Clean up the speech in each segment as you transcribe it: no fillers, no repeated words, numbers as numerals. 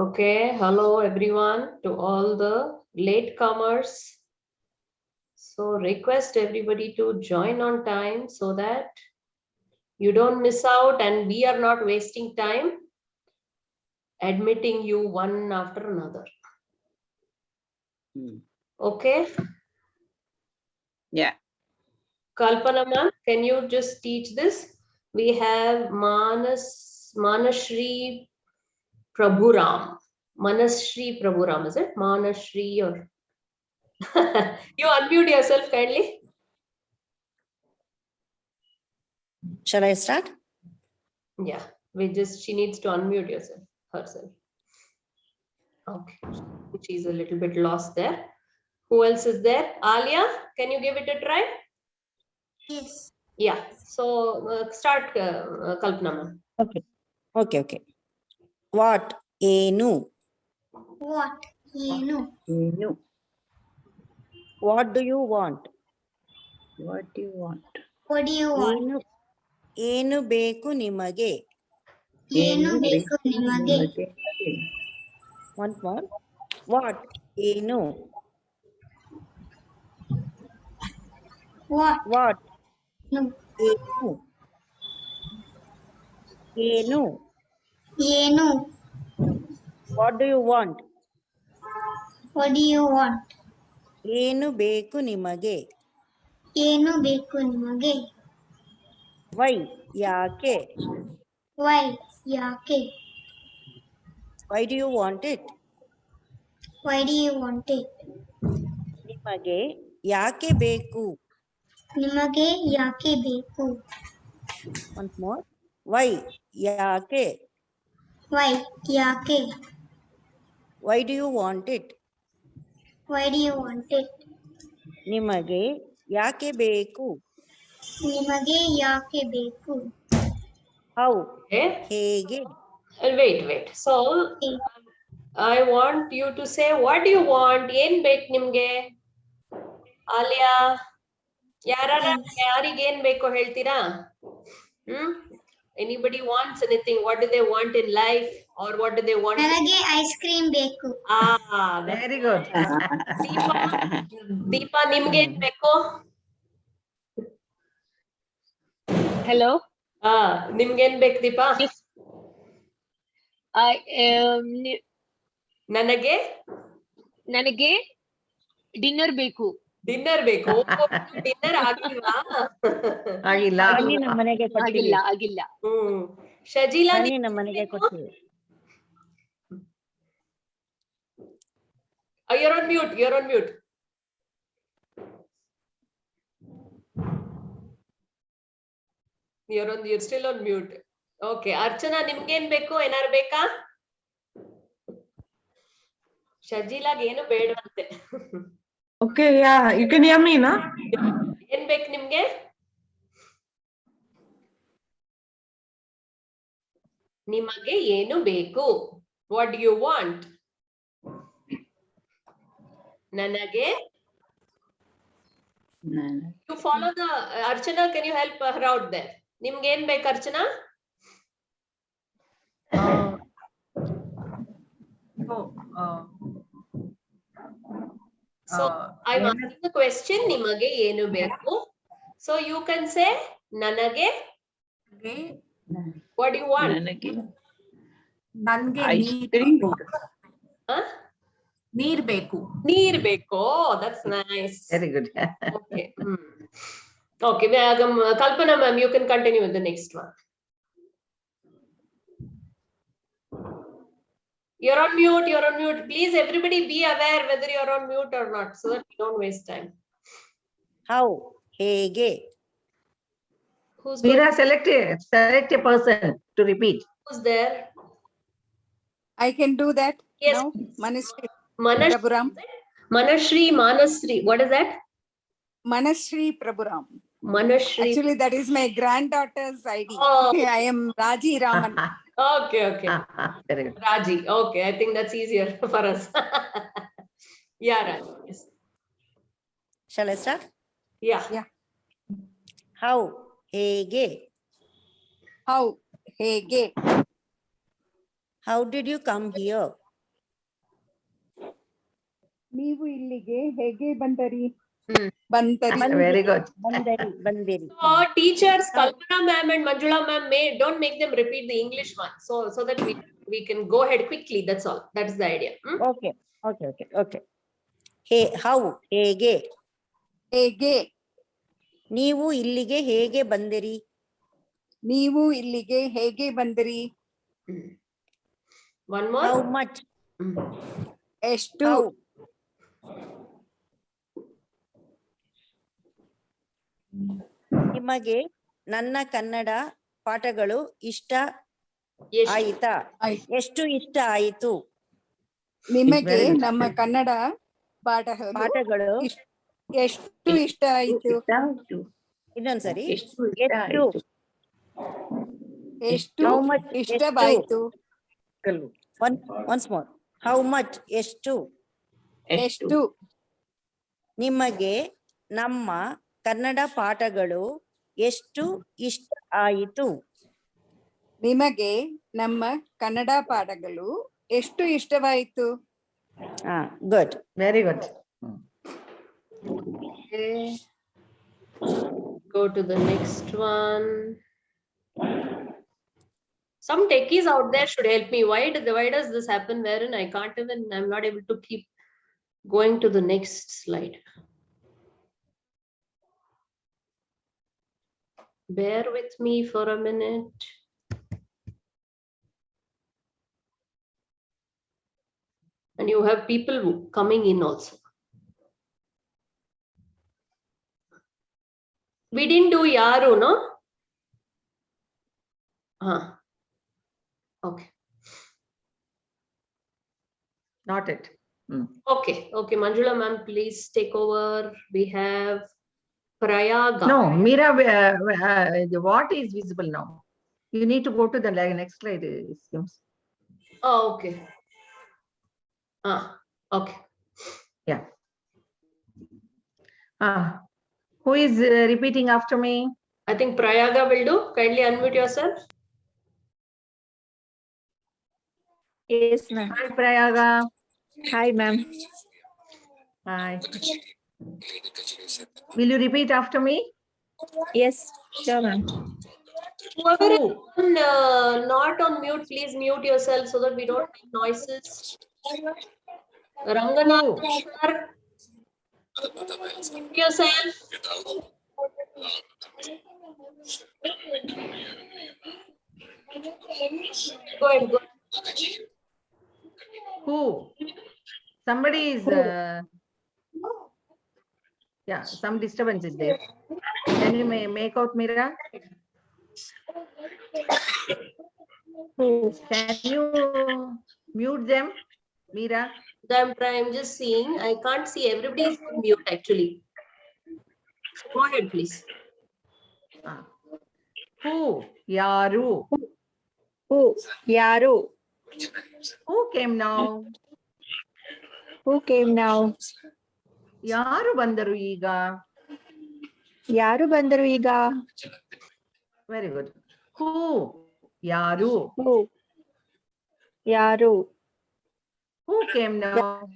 Okay, hello everyone to all the latecomers. So request everybody to join on time so that you don't miss out and we are not wasting time admitting you one after another. Okay. Yeah. Kalpana ma'am, can you just teach this? We have Manashri Prabhuram. Manashri Prabhuram, is it? Manashri or you unmute yourself kindly. Shall I start? Yeah, she needs to unmute herself. Okay, she's a little bit lost there. Who else is there? Alia, can you give it a try? Yes. Yeah, so start Kalpana ma'am. Okay. What? Enu. What? Enu. What do you want? What do you want? What do you want? Enu beku nimage. Enu ಬೇಕು ನಿಮಗೆ? Once more. What? Enu. What? What? No. Enu. Enu. ಏನು? What do you want? What do you want? Enu beku nimage. ಏನು ಬೇಕು ನಿಮಗೆ? Why? Yake. Why? ಯಾಕೆ? Why do you want it? Why do you want it? Nimage yake beku. ನಿಮಗೆ ಯಾಕೆ ಬೇಕು? Once more. Why? Yake. Why? ಯಾಕೆ? Why do you want it? Why do you want it? ನಿಮಗೆ ಯಾಕೆ ಬೇಕು? ನಿಮಗೆ ಯಾಕೆ ಬೇಕು? How? Okay. ಹೇಗೆ? Wait. So I want you to say what do you want? ಏನ್ ಬೇಕು ನಿಮ್ಗೆ? ಆಲಿಯಾ ಯಾರಿಗೆ ಏನ್ ಬೇಕು ಹೇಳ್ತೀರಾ? Anybody wants anything? What do they want in life or what do they want? ನನಗೆ ಐಸ್ ಕ್ರೀಮ್ ಬೇಕು. Very good. ದೀಪಾ ನಿಮ್ಗೆ ಏನ್ ಬೇಕು? Hello. ನಿಮ್ಗೇನ್ ಬೇಕು ದೀಪಾ? ನನಗೆ ಡಿನ್ನರ್ ಬೇಕು. ಡಿನ್ನರ್ ಬೇಕು. ಡಿನ್ನರ್ ಆಗಿಲ್ವಾ? ಆಗಿಲ್ಲ. ಬನ್ನಿ ನಮ್ಮ ಮನೆಗೆ ಕೊಡ್ತೀವಿ. ಆಗಿಲ್ಲ. ಶಜಿಲಾ ಬನ್ನಿ ನಮ್ಮ ಮನೆಗೆ ಕೊಡ್ತೀವಿ. You're on mute. You're still on mute. Okay, Archana ನಿಮ್ಗೇನ್ ಬೇಕು? ಏನಾರು ಬೇಕಾ? ಶಜಿಲಾಗ್ ಏನು ಬೇಡವಂತೆ. Okay, yeah, you can hear me, na? ಏನ್ ಬೇಕು ನಿಮ್ಗೆ? ನಿಮಗೆ ಏನು ಬೇಕು? What do you want? ನನಗೆ. You follow the Archana, can you help her out there? ನಿಮ್ಗೆ ಏನ್ ಬೇಕು Archana? So I'm asking the question, ನಿಮಗೆ ಏನು ಬೇಕು? So you can say ನನಗೆ. What do you want? ನನಗೆ ನೀರ್ ಬೇಕು. ನೀರ್ ಬೇಕು. That's nice. Very good. Okay. Okay, Kalpana ma'am, you can continue with the next one. You're on mute. Please, everybody be aware whether you're on mute or not so that you don't waste time. How? ಹೇಗೆ? Meera, select a person to repeat. Who's there? I can do that. Yes. No? Manashri. Manashri. What is that? Manashri Prabhuram. Manashri. Actually, that is my granddaughter's ID. Oh. I am Raji Raman. Okay. Very good. Raji. Okay, I think that's easier for us. Yeah, Raji. Yes. Shall I start? Yeah. How? ಹೇಗೆ? How? ಹೇಗೆ? How did you come here? ನೀವು ಇಲ್ಲಿಗೆ ಹೇಗೆ ಬಂದರಿ? Hmm. ಬಂದರಿ. Very good. ಬಂದಿರಿ. So teachers, Kalpana ma'am and Manjula ma'am, don't make them repeat the English one. So that we can go ahead quickly. That's all. That's the idea. Okay. How? ಹೇಗೆ? ಹೇಗೆ? ನೀವು ಇಲ್ಲಿಗೆ ಹೇಗೆ ಬಂದಿರಿ? ನೀವು ಇಲ್ಲಿಗೆ ಹೇಗೆ ಬಂದಿರಿ? One more. How much? ಎಷ್ಟು? How? ನಿಮಗೆ ನನ್ನ ಕನ್ನಡ ಪಾಠಗಳು ಇಷ್ಟ Yes. ಆಯಿತಾ? ಆಯ್ತು. ಎಷ್ಟು ಇಷ್ಟ ಆಯಿತು? ನಿಮಗೆ Very good. ನಮ್ಮ ಕನ್ನಡ ಪಾಠಗಳು ಪಾಠಗಳು ಎಷ್ಟು ಇಷ್ಟ ಆಯಿತು? ಇನ್ನೊಂದ್ಸರಿ. ಎಷ್ಟು ಇಷ್ಟ ಆಯ್ತು? ಎಷ್ಟು How much? ಇಷ್ಟವಾಯಿತು? Once more. How much? ಎಷ್ಟು? ಎಷ್ಟು? ನಿಮಗೆ ನಮ್ಮ ಕನ್ನಡ ಪಾಠಗಳು ಎಷ್ಟು ಇಷ್ಟ ಆಯಿತು? ನಿಮಗೆ ನಮ್ಮ ಕನ್ನಡ ಪಾಠಗಳು ಎಷ್ಟು ಇಷ್ಟವಾಯಿತು? Good. Very good. Okay. Go to the next one. Some techies out there should help me. Why does this happen wherein I'm not able to keep going to the next slide. Bear with me for a minute. And you have people coming in also. We didn't do yaru, no? Okay. Not it. Okay. Manjula ma'am, please take over. We have Prayaga. No, Meera, what is visible now? You need to go to the next slide. It seems. Oh, okay. Okay. Yeah. Who is repeating after me? I think Prayaga will do. Kindly unmute yourself. Yes, ma'am. Hi, Prayaga. Hi, ma'am. Hi. Will you repeat after me? Yes, sure, ma'am. Whoever is not on mute, please mute yourself so that we don't make noises. Ranganath, sir, mute yourself. Go ahead. Who? Somebody is. Yeah, some disturbance is there. Can you make out, Meera? Can you mute them, Meera? I'm just seeing. I can't see. Everybody is on mute actually. Go ahead, please. Who? Yaru. Who? Yaru. Who came now? Who came now? Yaru bandaru iga. Yaru bandaru iga. Very good. Who? Yaru. Who? Yaru. Who came now?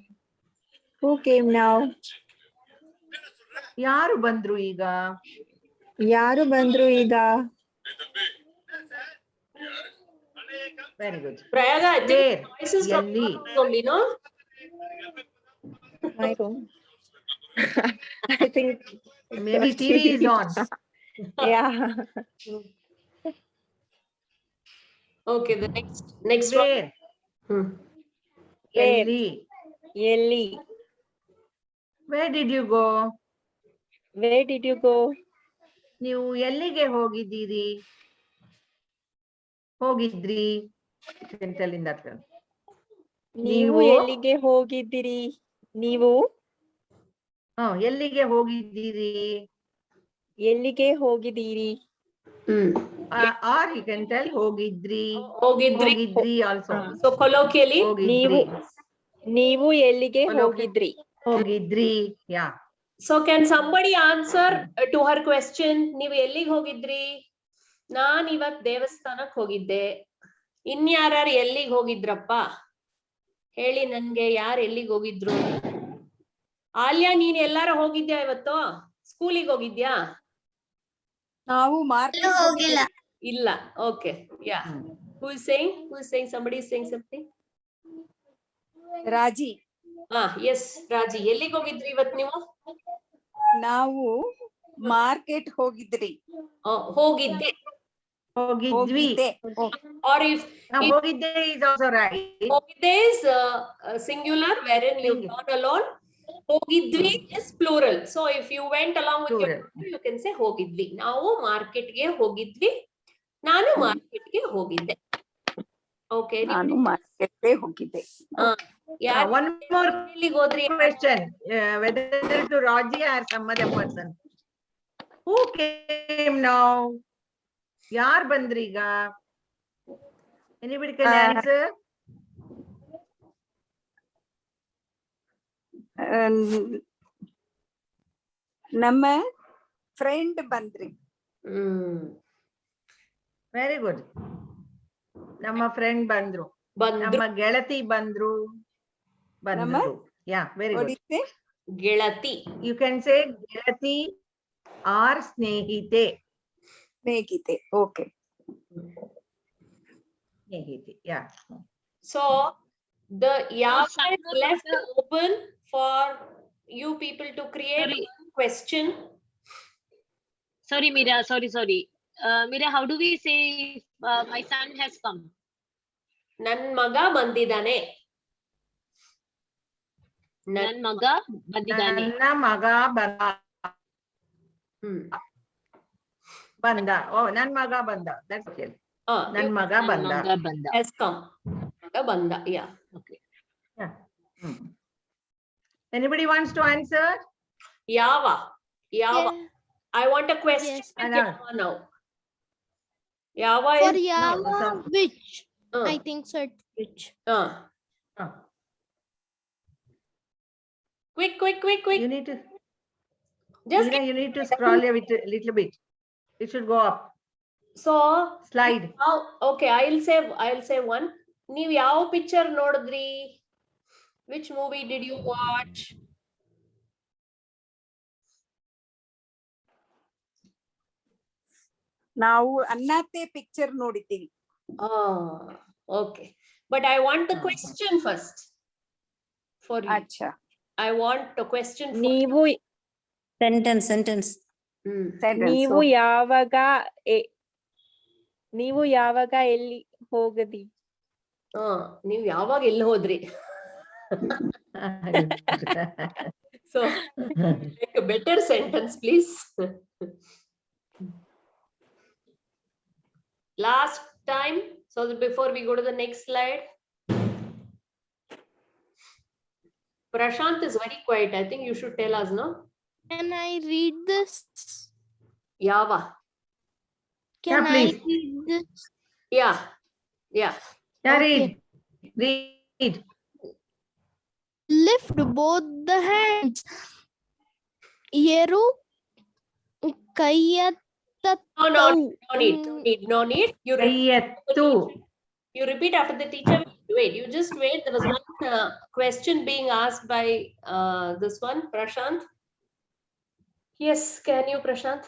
Who came now? Yaru bandru iga. Yaru bandru iga. Very good. Prayaga, I think Where? voice is from Yelli. only, no? My room. I think. Maybe TV is on. Yeah. Okay, the next one. Where? Where? Yelli. Yelli. Where did you go? Where did you go? ನೀವು ಎಲ್ಲಿಗೆ ಹೋಗಿದ್ದೀರಿ? ಹೋಗಿದ್ರಿ? You can tell in that way. ನೀವು ಎಲ್ಲಿಗೆ ಹೋಗಿದ್ದೀರಿ? ನೀವು ಎಲ್ಲಿಗೆ ಹೋಗಿದ್ದೀರಿ? ಎಲ್ಲಿಗೆ ಹೋಗಿದ್ದೀರಿ? Or you can tell ಹೋಗಿದ್ರಿ. Hogidri. ಹೋಗಿದ್ರಿ also. So colloquially, ಹೋಗಿದ್ರಿ. ನೀವು ಎಲ್ಲಿಗೆ ಹೋಗಿದ್ರಿ? ಹೋಗಿದ್ರಿ. Yeah. so can somebody answer to her question? ನೀವು ಎಲ್ಲಿಗೆ ಹೋಗಿದ್ರಿ? ನಾನ್ ಇವತ್ ದೇವಸ್ಥಾನಕ್ ಹೋಗಿದ್ದೆ. ಇನ್ಯಾರು ಎಲ್ಲಿಗೆ ಹೋಗಿದ್ರಪ್ಪ? ಹೇಳಿ ನನ್ಗೆ, ಯಾರು ಎಲ್ಲಿಗೆ ಹೋಗಿದ್ರು? ಆಲ್ಯಾ ನೀನ್ ಎಲ್ಲಾರ ಹೋಗಿದ್ಯಾ ಇವತ್ತು? ಸ್ಕೂಲಿಗೆ ಹೋಗಿದ್ಯಾ? ನಾವು ಎಲ್ಲೂ ಮಾರ್ಕೆಟ್ ಹೋಗಿಲ್ಲ. ಇಲ್ಲ. Okay. Yeah. Who is saying? Somebody is saying something. ರಾಜಿ, ಎಸ್ ರಾಜಿ, ಎಲ್ಲಿಗೆ ಹೋಗಿದ್ರಿ ಇವತ್ತು ನೀವು? ನಾವು ಮಾರ್ಕೆಟ್ ಹೋಗಿದ್ರಿ. ಹೋಗಿದ್ದೆ. ಹೋಗಿದ್ವಿ. ಹೋಗಿದ್ದೆ. Or if ಹೋಗಿದ್ದೆ is also right. ಹೋಗಿದ್ದೆ is singular wherein you Singular. gone alone. ಹೋಗಿದ್ವಿ is plural. So if you went along with your Plural. partner, you can say ಹೋಗಿದ್ವಿ. ನಾವು ಮಾರ್ಕೆಟ್ಗೆ ಹೋಗಿದ್ವಿ. ನಾನು ಮಾರ್ಕೆಟ್ಗೆ ಹೋಗಿದ್ದೆ. ಓಕೆ. ನಾನು ಮಾರ್ಕೆಟ್ಗೆ ಹೋಗಿದ್ದೆ. One more ಎಲ್ಲಿಗೆ ಹೋದ್ರಿ? question, whether to Raji or some other person. Who came now? ಯಾರ್ ಬಂದ್ರೀಗ? Anybody can answer? ನಮ್ಮ ಫ್ರೆಂಡ್ ಬಂದ್ರಿ. Very good. ನಮ್ಮ ಫ್ರೆಂಡ್ ಬಂದ್ರು. ಬಂದ್ರು. ನಮ್ಮ ಗೆಳತಿ ಬಂದ್ರು. Yeah, very good. ಹೊಡಿತೆ ಗೆಳತಿ. You can say ಗೆಳತಿ or ಸ್ನೇಹಿತೆ. ಸ್ನೇಹಿತೆ. ಓಕೆ. ಸ್ನೇಹಿತೆ. Yeah. So the Yava is left open for you people to create a question. Sorry, Mira. Sorry. Mira, how do we say my son has come? ನನ್ ಮಗ ಬಂದಿದ್ದಾನೆ. Nan maga bandidane. ನನ್ನ ಮಗ ಬಂದ. Oh, ನನ್ನ ಮಗ ಬಂದ. That's okay. ನನ್ನ ಮಗ ಬಂದ. Maga banda. has come. ಬಂದ. Yeah. Okay. Yeah. Anybody wants to answer? Yava. I want a question Yes. with Anna. Yava now. Yava For is Yava, some- which? uh, I think so. Which? Quick. You need to, Just Meera, you need to scroll a little bit. It should go up. so Slide. okay, I'll say one. ನೀವ್ ಯಾವ picture ನೋಡಿದ್ರಿ? Which movie did you watch? ನಾವು ಅನ್ನಾತೆ picture ನೋಡಿದ್ದೀವಿ. Okay. But I want the question first. For you. ಅಚ್ಚಾ. I want the question for ನೀವು sentence. Sentence, ನೀವು okay. ಯಾವಾಗ ಎಲ್ಲಿ ಹೋಗದಿ? ನೀವ್ ಯಾವಾಗ ಎಲ್ಲಿ ಹೋದ್ರಿ? So make a better sentence, please. Last time, so before we go to the next slide. Prashant is very quiet. I think you should tell us, no? Can I read this? Yava. Can I please. read this? Yeah. Yeah, Okay. read. Lift both the hands. Yeru No need. You repeat, ಕೈಯೆತ್ತು. you repeat after the teacher. Wait, you just wait. There was one question being asked by this one, Prashant. Yes, can you, Prashant?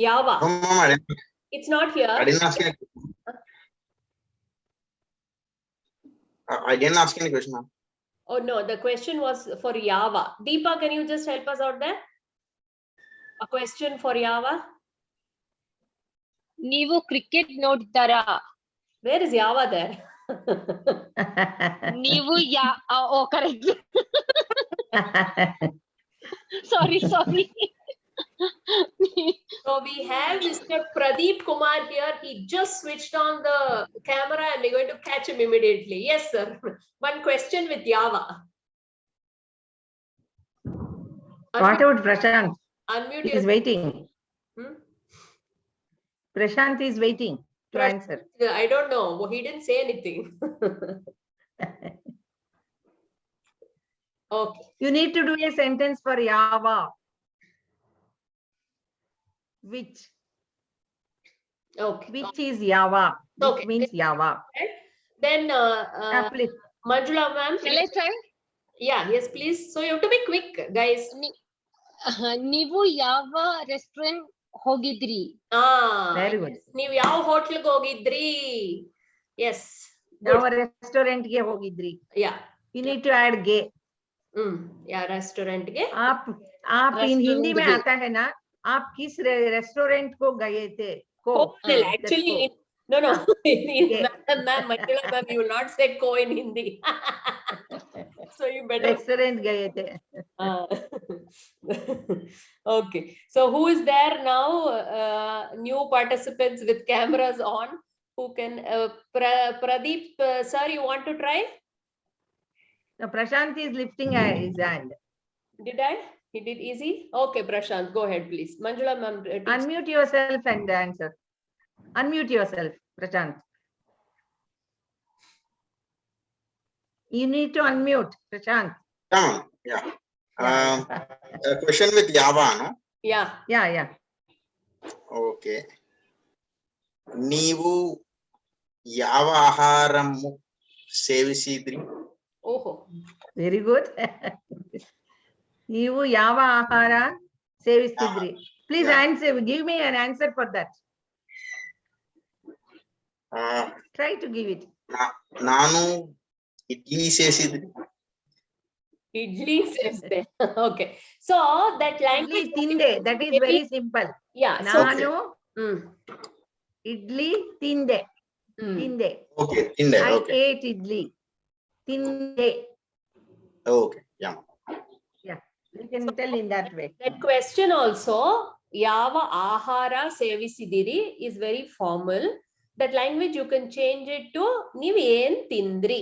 Yava. No, Mom, It's not here. I didn't ask any question. I didn't ask any question, ma'am. Oh no, the question was for Yava. Deepa, can you just help us out there? A question for Yava. ನೀವು cricket ನೋಡ್ತಾರಾ? Where is Yava there? ನೀವು correct. Sorry. So we have Mr. Pradeep Kumar here. He just switched on the camera and we're going to catch him immediately. Yes, sir. One question with Yava. What about Prashant? Unmute He is yourself. waiting. Hmm? Prashant is waiting to answer. I don't know. He didn't say anything. Okay. You need to do a sentence for Yava. Which Okay. is Yava? Which Okay. means Yava. Then Please. Manjula ma'am. Shall I try? Yeah, yes, please. So you have to be quick, guys. ನೀವು ಯಾವ restaurant ಹೋಗಿದ್ರಿ? Very good. ನೀವ್ ಯಾವ ಹೋಟ್ಲ್ಗೆ ಹೋಗಿದ್ರಿ? Yes. ಯಾವ restaurant ಗೆ ಹೋಗಿದ್ರಿ? Yeah. You need to add ಗೆ. या रेस्टोरेंट के आप इन हिंदी में आता है ना, आप किस रेस्टोरेंट को गए थे? को actually no ma'am Manjula ma'am, you will not say co in Hindi. So you better restaurant गए थे. Okay, so who is there now? New participants with cameras on who can Pradeep sir, you want to try? No, Prashant is lifting his hand. Did I? He did easy. Okay, Prashant, go ahead please. Manjula ma'am, Unmute yourself and answer. Unmute yourself, Prashant. You need to unmute, Prashant. Yeah. Question with Yava, no? yeah. Yeah. Okay. ನೀವು ಯಾವ ಆಹಾರము ಸೇವಿಸಿದ್ರಿ? Oh, Very good. ನೀವು ಯಾವ ಆಹಾರ ಸೇವಿಸ್ತಿದ್ರಿ? Please answer. Give me an answer for that. Try to give it. ನಾನು idli ಸೇವಿಸಿದ್ರಿ. idli says there. Okay, so that language Idli tinde. That is very simple. yeah. So ನಾನು ಇಡ್ಲಿ ತಿಂದೆ. ತಿಂದೆ. Okay, ತಿಂದೆ. I Okay. ate idli. ತಿಂದೆ. Okay. Yeah. You can tell in that way. that question also, yava ahara sevisidiri, is very formal. That language you can change it to ನೀವ್ ಏನ್ ತಿಂದ್ರಿ.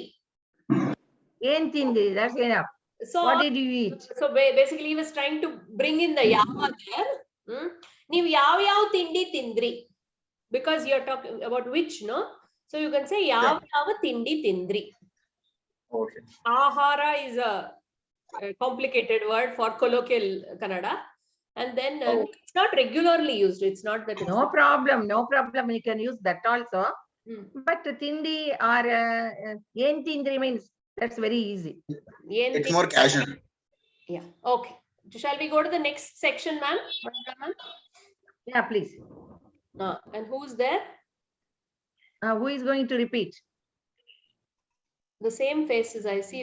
ಏನ್ ತಿಂದ್ರಿ? That's enough. So What did you eat? so basically he was trying to bring in the yava there. ನೀವ್ ಯಾವ ತಿಂಡಿ ತಿಂದ್ರಿ, because you're talking about which, no? So you can say ಯಾವ ತಿಂಡಿ ತಿಂದ್ರಿ. Okay. Ahara is a complicated word for colloquial Kannada, and then it's not regularly used. It's not that it's No problem. You can use that also. But tindi or ಏನ್ ತಿಂದ್ರಿ means that's very easy. It's more casual. Yeah. Okay. Shall we go to the next section, ma'am? Yeah, please. And who's there? Who is going to repeat? The same faces I see.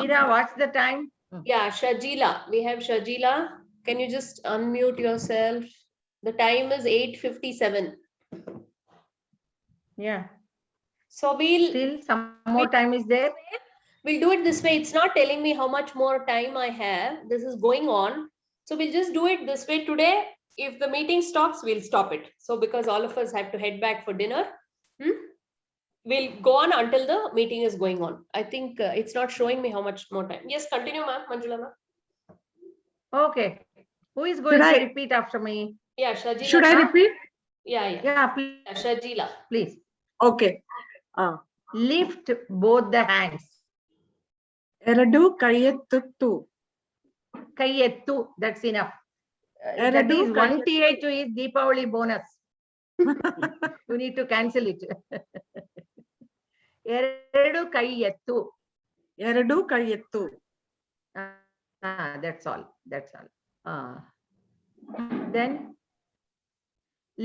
Meera, what's the time? Yeah, Shajila. We have Shajila. Can you just unmute yourself? The time is 8:57. Yeah. So we'll Still some more time is there. we'll do it this way. It's not telling me how much more time I have. This is going on. So we'll just do it this way today. If the meeting stops, we'll stop it. So because all of us have to head back for dinner, we'll go on until the meeting is going on. I think it's not showing me how much more time. Yes, continue, ma'am. Manjula, ma'am. Okay. Who is going to repeat after me? Yeah, Shajila. Should I repeat? Yeah. Yeah, please. Shajila. Please. Okay. Lift both the hands. ಎರಡು ಕೈ ಎತ್ತು. ಕೈ ಎತ್ತು. That's enough. That ಎರಡು is ಕೈ one TH is Deepavali bonus. You need to cancel it. ಎರಡು ಕೈ ಎತ್ತು. ಎರಡು ಕೈ ಎತ್ತು. That's all. Then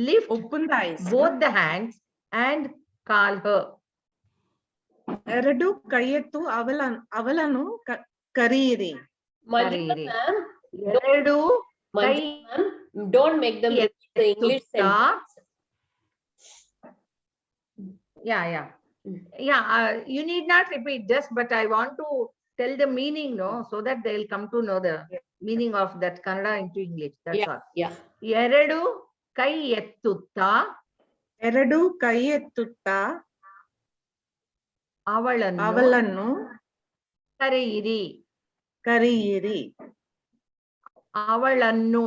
lift Open the eyes. both the hands and call her. ಎರಡು ಕೈ ಎತ್ತು ಅವಳನ್ನು ಕರೆಯಿರಿ. Manjula, ಕರೆಯಿರಿ. ma'am. ಎರಡು ಕೈ Manjula, ma'am. Don't make them repeat the English sentence. Yeah. You need not repeat this, but I want to tell the meaning, no, so that they'll come to know the meaning of that Kannada into English. That's all. Yeah. ಎರಡು ಕೈ ಎತ್ತುತ್ತಾ ಎರಡು ಕೈ ಎತ್ತುತ್ತಾ ಅವಳನ್ನು ಕರೆಯಿರಿ. ಕರೆಯಿರಿ. ಅವಳನ್ನು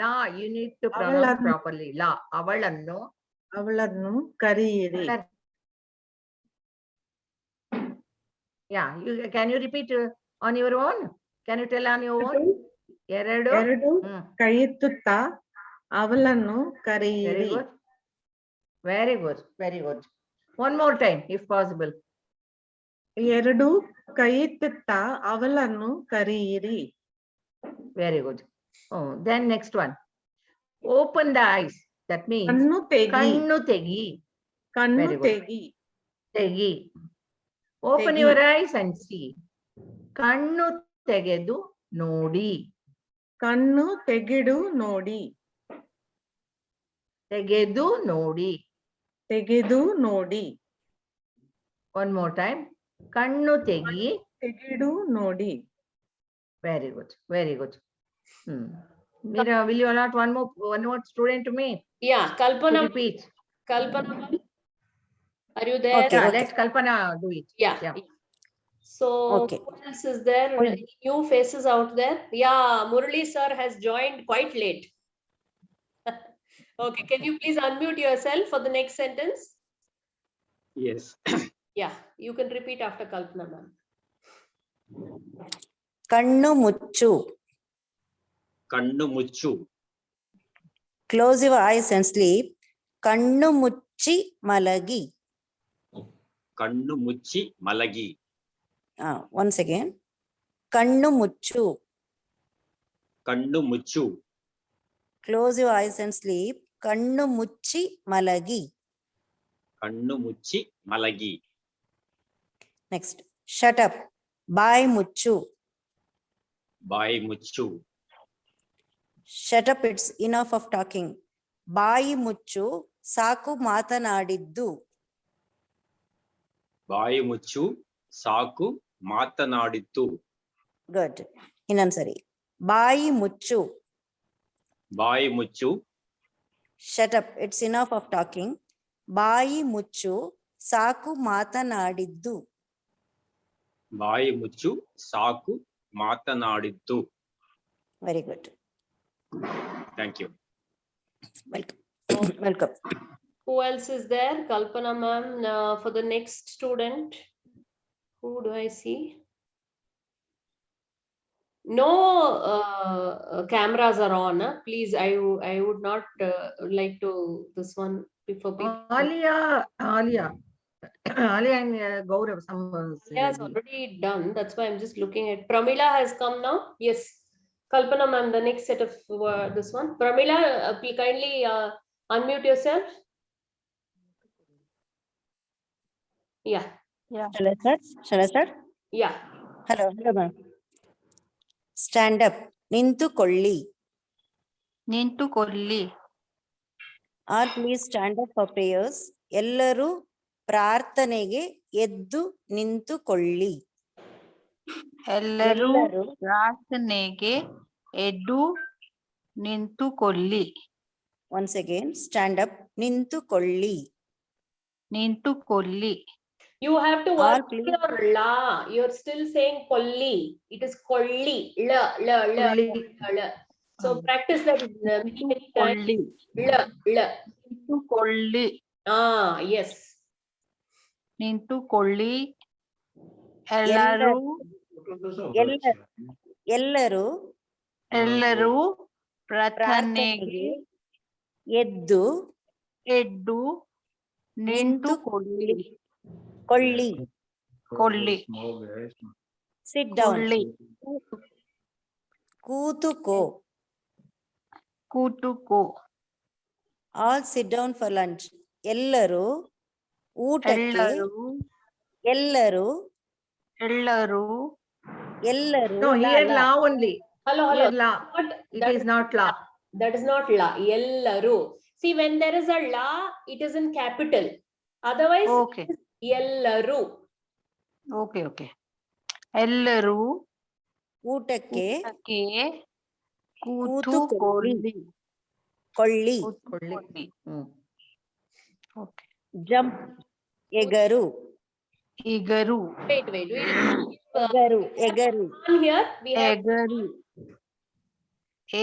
la you need to pronounce properly. ಅವಳನ್ನು ಕರೆಯಿರಿ. Yeah, can you repeat on your own? Can you tell on your own? ಎರಡು ಕೈ ಎತ್ತುತ್ತಾ ಅವಳನ್ನು ಕರೆಯಿರಿ. Very good. One more time, if possible. ಎರಡು ಕೈ ಎತ್ತುತ್ತಾ ಅವಳನ್ನು ಕರೆಯಿರಿ. Very good. Oh, then next one. Open the eyes. That means ಕಣ್ಣು ತೆಗಿ. kannu tegi. ಕಣ್ಣು Very good. ತೆಗಿ. Tegi. Open Tegi. your eyes and see. Kannu tegedu nodi. ಕಣ್ಣು ತೆಗೆದು ನೋಡಿ. Tegedu nodi. ತೆಗೆದು ನೋಡಿ. One more time. Kannu tegi. ತೆಗೆದು ನೋಡಿ. Very good. Very good. Meera, will you allot one more student to me? Yeah, To Kalpana. repeat. Kalpana, are you there? Yeah, let Kalpana do it. Yeah. Yeah. So Okay. who else is there? Any new faces out there? Yeah, Murali sir has joined quite late. Okay, can you please unmute yourself for the next sentence? Yes. Yeah, you can repeat after Kalpana ma'am. ಕಣ್ಣು ಮುಚ್ಚು. ಕಣ್ಣು ಮುಚ್ಚು. Close your eyes and sleep. ಕಣ್ಣು ಮುಚ್ಚಿ ಮಲಗಿ. ಕಣ್ಣು ಮುಚ್ಚಿ ಮಲಗಿ. Once again. ಕಣ್ಣು ಮುಚ್ಚು. ಕಣ್ಣು ಮುಚ್ಚು. Close your eyes and sleep. ಕಣ್ಣು ಮುಚ್ಚಿ ಮಲಗಿ. ಕಣ್ಣು ಮುಚ್ಚಿ ಮಲಗಿ. Next. Shut up. ಬಾಯಿ ಮುಚ್ಚು. ಬಾಯಿ ಮುಚ್ಚು. Shut up, it's enough of talking. ಬಾಯಿ ಮುಚ್ಚು, ಸಾಕು ಮಾತನಾಡಿದ್ದು. ಬಾಯಿ ಮುಚ್ಚು, ಸಾಕು ಮಾತನಾಡಿದ್ದು. Good. ಇನ್ನೊಂದ್ಸರಿ. ಬಾಯಿ ಮುಚ್ಚು. ಬಾಯಿ ಮುಚ್ಚು. Shut up, it's enough of talking. ಬಾಯಿ ಮುಚ್ಚು, ಸಾಕು ಮಾತನಾಡಿದ್ದು. ಬಾಯಿ ಮುಚ್ಚು, ಸಾಕು ಮಾತನಾಡಿದ್ದು. Very good. Thank you. Welcome. Welcome. Who else is there? Kalpana ma'am. For the next student, who do I see? No cameras are on. Please, I would not like to this one before people. Alia and Gaurav. Yes, already done. That's why I'm just looking at. Pramila has come now. Yes. Kalpana ma'am, the next set of this one. Pramila, please kindly unmute yourself. Yeah. Shall I start? Yeah. Hello ma'am. Stand up. ನಿಂತುಕೊಳ್ಳಿ. ನಿಂತುಕೊಳ್ಳಿ. All please stand up for prayers. ಎಲ್ಲರೂ ಪ್ರಾರ್ಥನೆಗೆ ಎದ್ದು ನಿಂತುಕೊಳ್ಳಿ. ಎಲ್ಲರೂ ಪ್ರಾರ್ಥನೆಗೆ ಎದ್ದು ನಿಂತುಕೊಳ್ಳಿ. Once again, stand up. ನಿಂತುಕೊಳ್ಳಿ. ನಿಂತುಕೊಳ್ಳಿ. You have to All work please. your la. You're still saying kolli. It is kolli. La. So practice that many times. La. ನಿಂತುಕೊಳ್ಳಿ. Yes. ನಿಂತುಕೊಳ್ಳಿ. ಎಲ್ಲರೂ ಎಲ್ಲರೂ ಪ್ರಾರ್ಥನೆಗೆ ಎದ್ದು ಎದ್ದು ನಿಂತುಕೊಳ್ಳಿ. ಕೊಳ್ಳಿ. Sit down. ಕೊಳ್ಳಿ. ಕೂತುಕೋ. ಕೂತುಕೋ. All sit down for lunch. ಎಲ್ಲರೂ ಊಟಕ್ಕೆ. ಎಲ್ಲರೂ No, here la only. Hello. Here la. It is not la. That is not la. Ellaru. See, when there is a la, it is in capital. Otherwise, Okay. Ellaru. Okay. ಎಲ್ಲರೂ ಊಟಕ್ಕೆ ಕೂತುಕೊಳ್ಳಿ. ಕೊಳ್ಳಿ. Okay. Jump. ಎಗರು. ಎಗರು. Wait. ಎಗರು. Here we have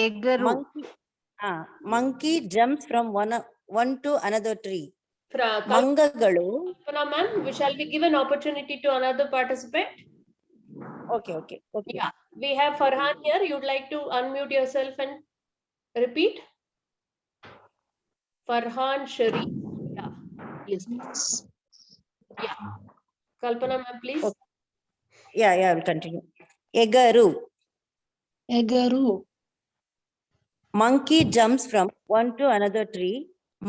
ಎಗರು. Monkey jumps from one to another tree. Kalpana ಮಂಗಗಳು. ma'am, shall we give an opportunity to another participant? Okay. Yeah, we have Farhan here. You'd like to unmute yourself and repeat? Farhan Sharif. Yeah. Yes. Yeah. Kalpana ma'am, please. Okay. Yeah, I will continue. Egaru. Egaru. Monkey jumps from one to another tree.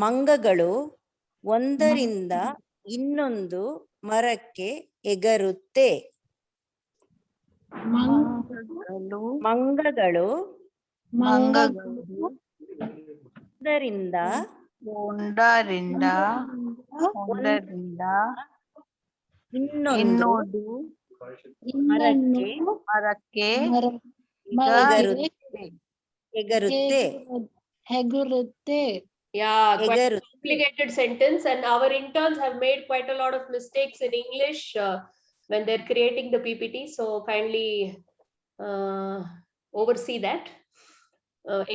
ಮಂಗಗಳು ಒಂದರಿಂದ ಇನ್ನೊಂದು ಮರಕ್ಕೆ ಎಗರುತ್ತೆ. ಮಂಗಗಳು ಒಂದರಿಂದ ಇನ್ನೊಂದು ಮರಕ್ಕೆ ಎಗರುತ್ತೆ. Yeah, quite a Egarutte. complicated sentence, and our interns have made quite a lot of mistakes in English when they're creating the PPT. So kindly oversee that.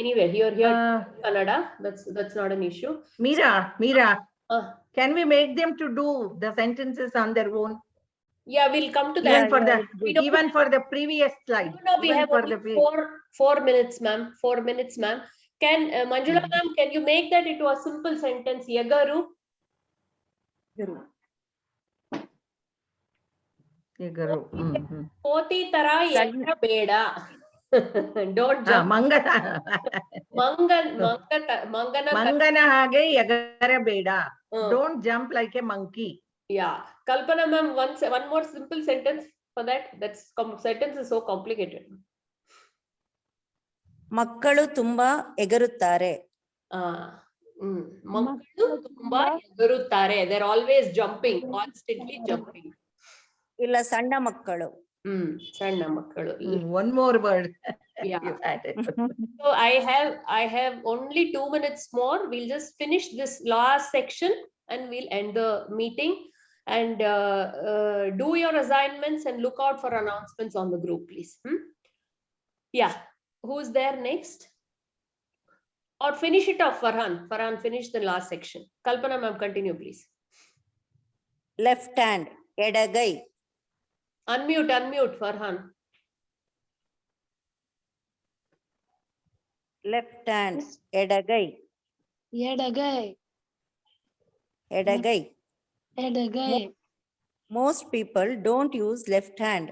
Anyway, you're here in Kannada. That's not an issue. Meera, Uh, can we make them to do the sentences on their own? yeah, we'll come to Even that. for the We don't- even for the previous slide. No, we even have for only the four minutes, ma'am. 4 minutes, ma'am. Can Manjula ma'am, can you make that into a simple sentence? Yagaru. Egaru. Koti tara yagara beda. Don't jump. Mangana hage egarabeda. Don't jump like a monkey. Yeah. Kalpana ma'am, one more simple sentence for that. Sentence is so complicated. ಮಕ್ಕಳು ತುಂಬಾ ಎಗರುತ್ತಾರೆ. ಮಕ್ಕಳು ತುಂಬಾ ಎಗರುತ್ತಾರೆ. They're always jumping, constantly jumping. ಇಲ್ಲ ಸಣ್ಣ ಮಕ್ಕಳು. ಸಣ್ಣ ಮಕ್ಕಳು. One more word. Yeah. So I have only 2 minutes more. We'll just finish this last section and we'll end the meeting. And do your assignments and look out for announcements on the group, please. Yeah. Who's there next? Or finish it off, Farhan. Farhan, finish the last section. Kalpana ma'am, continue, please. Left hand ಎಡಗೈ. Unmute, Farhan. Left hand ಎಡಗೈ. ಎಡಗೈ. Most people don't use left hand.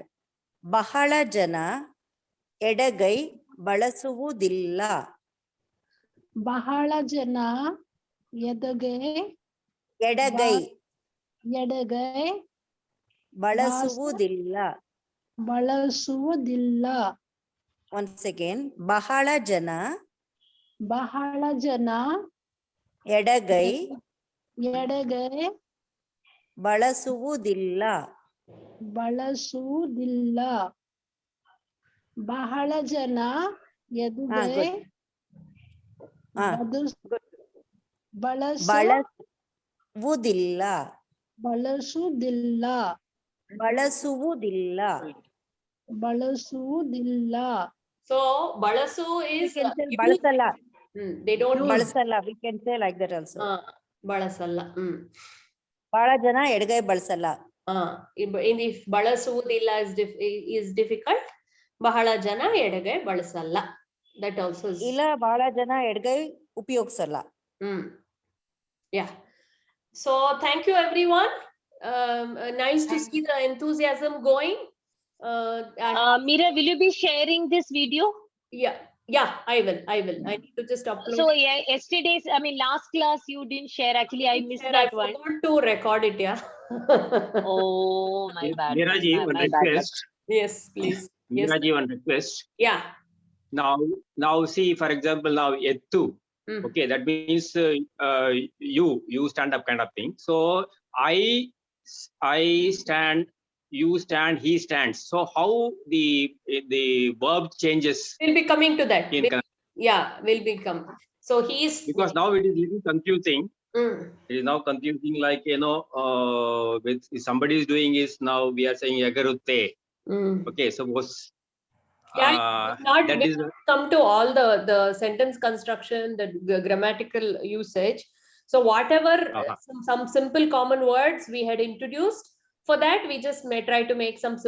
ಬಹಳ ಜನ ಎಡಗೈ ಬಳಸುವುದಿಲ್ಲ. ಬಹಳ ಜನ ಎಡಗೈ ಬಳಸುವುದಿಲ್ಲ. Once again, ಬಹಳ ಜನ ಎಡಗೈ ಬಳಸುವುದಿಲ್ಲ. ಬಹಳ ಜನ ಬಳಸುವುದಿಲ್ಲ. So balasu is ಬಳಸಲ್ಲ. they don't ಬಳಸಲ್ಲ. We can say like that also. ಬಳಸಲ್ಲ. ಬಹಳ ಜನ ಎಡಗೈ ಬಳಸಲ್ಲ. If ಬಳಸುವುದಿಲ್ಲ is difficult, ಬಹಳ ಜನ ಎಡಗೈ ಬಳಸಲ್ಲ. That also is. ಇಲ್ಲ ಬಹಳ ಜನ ಎಡಗೈ ಉಪಯೋಗಿಸಲ್ಲ. Yeah. So thank you everyone. Nice to see the enthusiasm going. Meera, will you be sharing this video? Yeah, I will. I need to just upload. So yeah, last class you didn't share. Actually, I missed that one. I forgot to record it. Yeah. Oh, my bad. Meeraji, one request. Yes, please. Yes. Meeraji, one request. Yeah. Now see, for example, now ettu. Okay, that means you stand up kind of thing. So I stand, you stand, he stands. So how the verb changes? We'll be coming to that. We'll be coming. So he's, because now it is little confusing. It is now confusing, like with if somebody is doing is now we are saying yagarutte. Okay, so that is come to all the sentence construction, the grammatical usage. So whatever some simple common words we had introduced, for that we just may try to make some simple